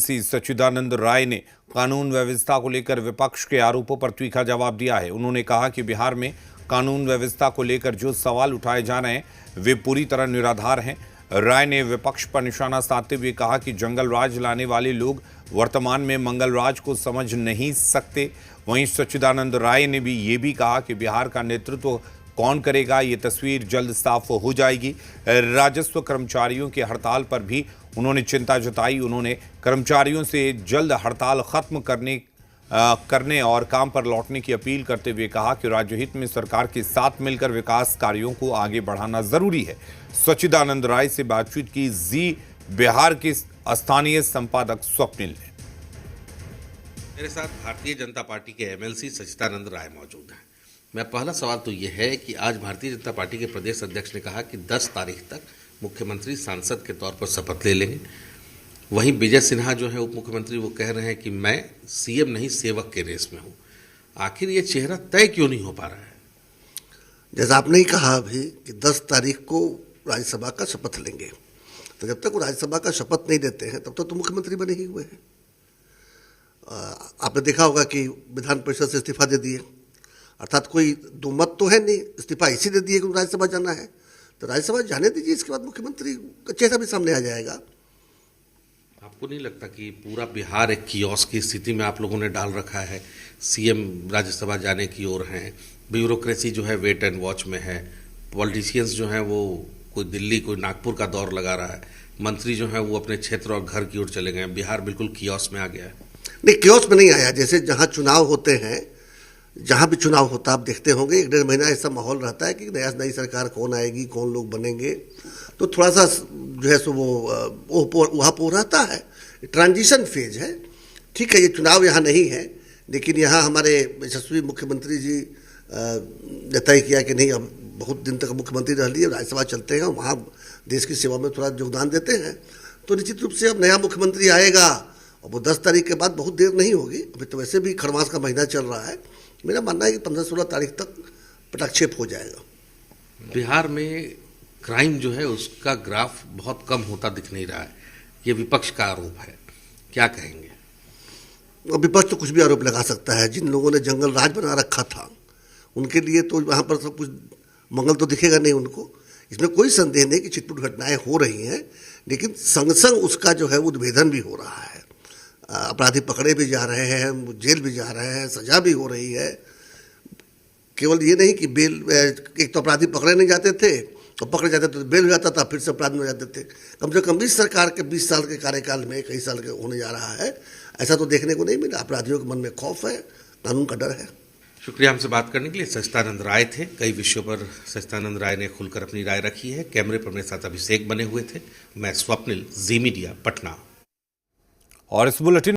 सच्चिदानंद राय ने कानून व्यवस्था को लेकर विपक्ष के आरोपों पर तीखा जवाब दिया है। उन्होंने कहा कि बिहार में कानून व्यवस्था को लेकर जो सवाल उठाए जा रहे हैं वे पूरी तरह निराधार हैं। राय ने विपक्ष पर निशाना साधते हुए कहा कि जंगल राज लाने वाले लोग वर्तमान में मंगल राज को समझ नहीं सकते। वहीं सच्चिदानंद राय ने भी ये भी कहा कि बिहार का नेतृत्व कौन करेगा, ये तस्वीर जल्द साफ हो जाएगी। राजस्व कर्मचारियों की हड़ताल पर भी उन्होंने चिंता जताई। उन्होंने कर्मचारियों से जल्द हड़ताल खत्म करने और काम पर लौटने की अपील करते हुए कहा कि राज्य हित में सरकार के साथ मिलकर विकास कार्यों को आगे बढ़ाना जरूरी है। सच्चिदानंद राय से बातचीत की जी बिहार के स्थानीय संपादक स्वप्निल ने। मेरे साथ भारतीय जनता पार्टी के एमएलसी सच्चिदानंद राय मौजूद हैं। मेरा पहला सवाल तो ये है कि आज भारतीय जनता पार्टी के प्रदेश अध्यक्ष ने कहा कि 10 तारीख तक मुख्यमंत्री सांसद के तौर पर शपथ ले लेंगे। वहीं विजय सिन्हा जो है उप मुख्यमंत्री, वो कह रहे हैं कि मैं सीएम नहीं सेवक के रेस में हूं। आखिर ये चेहरा तय क्यों नहीं हो पा रहा है? जैसा आपने ही कहा अभी कि 10 तारीख को राज्यसभा का शपथ लेंगे, तो जब तक वो राज्यसभा का शपथ नहीं देते हैं तब तक तो मुख्यमंत्री बने ही हुए हैं। आपने देखा होगा कि विधान परिषद से इस्तीफा दे दिए, अर्थात कोई दुमत तो है नहीं, इस्तीफा इसी दे दिए कि राज्यसभा जाना है, तो राज्यसभा जाने दीजिए, इसके बाद मुख्यमंत्री का चेहरा भी सामने आ जाएगा। आपको नहीं लगता कि पूरा बिहार एक कियोस्क की स्थिति में आप लोगों ने डाल रखा है? सीएम राज्यसभा जाने की ओर हैं, ब्यूरोक्रेसी जो है वेट एंड वॉच में है, पॉलिटिशियंस जो हैं वो कोई दिल्ली कोई नागपुर का दौर लगा रहा है, मंत्री जो है वो अपने क्षेत्र और घर की ओर चले गए। बिहार बिल्कुल कियोस्क में आ गया है। नहीं, कियोस्क में नहीं आया। जैसे जहाँ चुनाव होते हैं, जहाँ भी चुनाव होता है आप देखते होंगे 1-1.5 महीना ऐसा माहौल रहता है कि नई सरकार कौन आएगी, कौन लोग बनेंगे, तो थोड़ा सा जो है सो वो वहाँ पर रहता है, ट्रांजिशन फेज है। ठीक है, ये चुनाव यहाँ नहीं है, लेकिन यहाँ हमारे यशस्वी मुख्यमंत्री जी ने तय किया कि नहीं, अब बहुत दिन तक मुख्यमंत्री रह लिए, राज्यसभा चलते हैं, वहाँ देश की सेवा में थोड़ा योगदान देते हैं, तो निश्चित रूप से अब नया मुख्यमंत्री आएगा और वो 10 तारीख के बाद बहुत देर नहीं होगी। अभी तो वैसे भी खरमास का महीना चल रहा है। मेरा मानना है कि 15-16 तारीख तक पटाक्षेप हो जाएगा। बिहार में क्राइम जो है उसका ग्राफ बहुत कम होता दिख नहीं रहा है, ये विपक्ष का आरोप है, क्या कहेंगे? विपक्ष तो कुछ भी आरोप लगा सकता है। जिन लोगों ने जंगल राज बना रखा था उनके लिए तो वहाँ पर सब कुछ मंगल तो दिखेगा नहीं उनको। इसमें कोई संदेह नहीं कि छिटपुट घटनाएं हो रही हैं, लेकिन संग संग उसका जो है उद्भेदन भी हो रहा है। अपराधी पकड़े भी जा रहे हैं, जेल भी जा रहे हैं, सजा भी हो रही है। केवल ये नहीं कि बेल, एक तो अपराधी पकड़े नहीं जाते थे और पकड़े जाते तो बेल हो जाता था, फिर से अपराध में हो जाते थे। कम से कम इस सरकार के 20 साल के कार्यकाल में कई साल के होने जा रहा है, ऐसा तो देखने को नहीं मिला। अपराधियों के मन में खौफ है, कानून का डर है। शुक्रिया हमसे बात करने के लिए। सच्चिदानंद राय थे। कई विषयों पर सच्चिदानंद राय ने खुलकर अपनी राय रखी है। कैमरे पर मेरे साथ अभिषेक बने हुए थे। मैं स्वप्निल, जी मीडिया, पटना। और इस बुलेटिन